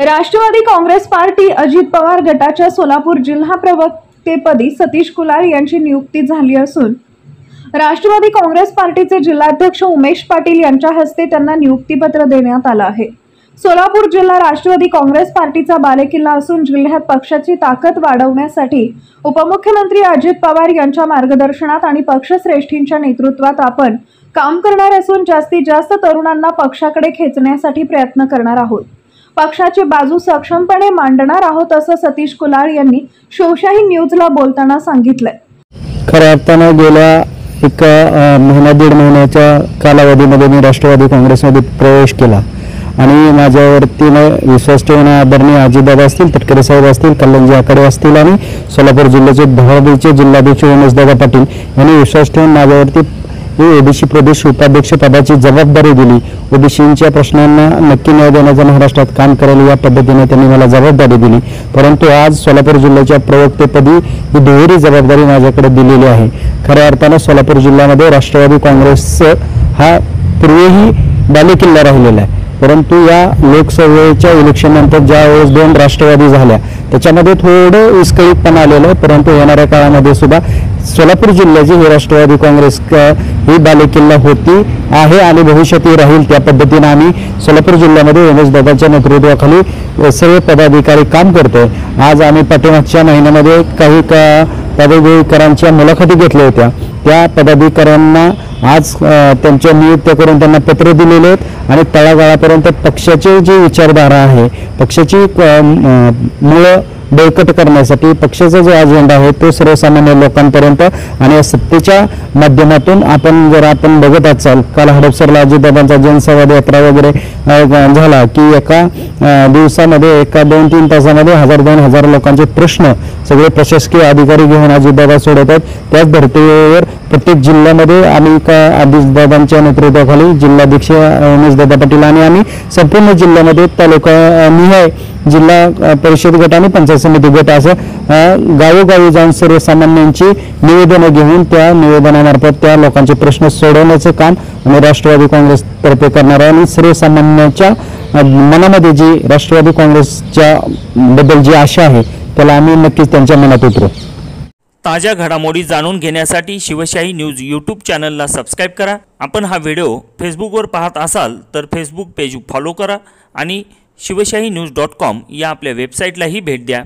Rashtrawadi Congress party Ajit Pawar गटाच्या सोलापूर जिल्हा प्रवक्तेपदी Satish cooler यांची नियुक्ती झाली असून राष्ट्रवादी काँग्रेस पार्टीचे जिल्हाध्यक्ष उमेश पाटील यांच्या हस्ते त्यांना नियुक्तीपत्र देण्यात आलं आहे। सोलापूर जिल्हा राष्ट्रवादी काँग्रेस पार्टीचा बालेकिल्ला असून जिल्ह्यात पक्षाची ताकद वाढवण्यासाठी उपमुख्यमंत्री अजित पवार यांच्या मार्गदर्शनात आणि पक्षश्रेष्ठींच्या नेतृत्वात आपण काम करणार असून जास्तीत जास्त तरुणांना पक्षाकडे खेचण्यासाठी प्रयत्न करणार आहोत। पक्षाची बाजू सक्षमपणे मांडणार आहोत असं सतीश कुलार यांनी शिवशाही न्यूजला बोलताना सांगितलंय। खऱ्या अर्थानं गेल्या एक महिना दीड महिन्याच्या कालावधीमध्ये मी राष्ट्रवादी काँग्रेसमध्ये प्रवेश केला आणि माझ्यावरती विश्वास ठेवून आदरणीय अजितदादा असतील, तटकरे साहेब असतील, कल्याणजी आकडे असतील आणि सोलापूर जिल्ह्याचे धुळ्याचे जिल्हाध्यक्ष उमेशदादा पाटील यांनी विश्वास ठेवून माझ्यावरती ओबीसी प्रदेश उपाध्यक्ष पदाची जबाबदारी दिली। ओबीसींच्या प्रश्नांना नक्की न्याय देण्याचं महाराष्ट्रात काम करायला या पद्धतीने त्यांनी मला जबाबदारी दिली। परंतु आज सोलापूर जिल्ह्याच्या प्रवक्तेपदी ही दुहेरी जबाबदारी माझ्याकडे दिलेली आहे। खऱ्या अर्थानं सोलापूर जिल्ह्यामध्ये राष्ट्रवादी काँग्रेस हा पूर्वीही बालेकिल्ला राहिलेला आहे, परंतु या लोकसभेच्या इलेक्शननंतर ज्यावेळेस दोन राष्ट्रवादी झाल्या त्याच्यामध्ये थोडं विस्कळीतपणा आलेलं आहे। परंतु येणाऱ्या काळामध्ये सुद्धा सोलापूर जिल्ह्याची ही राष्ट्रवादी काँग्रेस ही बालेकिल्ला होती आहे आणि भविष्यातही राहील। त्या पद्धतीने आम्ही सोलापूर जिल्ह्यामध्ये उमेशदादांच्या नेतृत्वाखाली सर्व पदाधिकारी काम करतोय। आज आम्ही पाठीमागच्या महिन्यामध्ये काही पदाधिकाऱ्यांच्या मुलाखती घेतल्या होत्या। त्या पदाधिकाऱ्यांना आज त्यांच्या नियुक्त्या करून त्यांना पत्र दिलेले आहेत आणि तळागाळापर्यंत पक्षाचे जी विचारधारा आहे, पक्षाची मूळ बळकट करण्यासाठी पक्षाचा जो अजेंडा आहे तो सर्वसामान्य लोकांपर्यंत आणि सत्तेच्या माध्यमातून आपण बघत असाल, काल हडपसरला अजितदादांचा जनसंवाद यात्रा वगैरे झाला की एका दिवसामध्ये एका 2-3 तासामध्ये 1000-2000 लोकांचे प्रश्न सगळे प्रशासकीय अधिकारी घेऊन अजितदादा सोडवतात। त्याच धर्तीवर प्रत्येक जिल्ह्यामध्ये आम्ही अजितदादांच्या नेतृत्वाखाली जिल्हाध्यक्ष उमेशदादा पाटील आणि आम्ही संपूर्ण जिल्ह्यामध्ये तालुकानिहाय जिल्हा परिषद गट आणि पंचायत समिती गट असं गावोगावी जाऊन सर्वसामान्यांची निवेदनं घेऊन त्या निवेदनामार्फत त्या लोकांचे प्रश्न सोडवण्याचं काम आम्ही राष्ट्रवादी काँग्रेस तर्फे करणार आहे आणि सर्वसामान्यांच्या मनामध्ये जी राष्ट्रवादी काँग्रेसच्या बद्दल जी आशा आहे त्याला आम्ही नक्कीच त्यांच्या मनात उतरू। ताज्या घडामोडी जाणून घेण्यासाठी शिवशाही न्यूज यूट्यूब चॅनलला सबस्क्राईब करा। आपण हा व्हिडिओ फेसबुकवर पाहत असाल तर फेसबुक पेज फॉलो करा आणि शिवशाही न्यूज.com या आपल्या वेबसाईटलाही भेट द्या।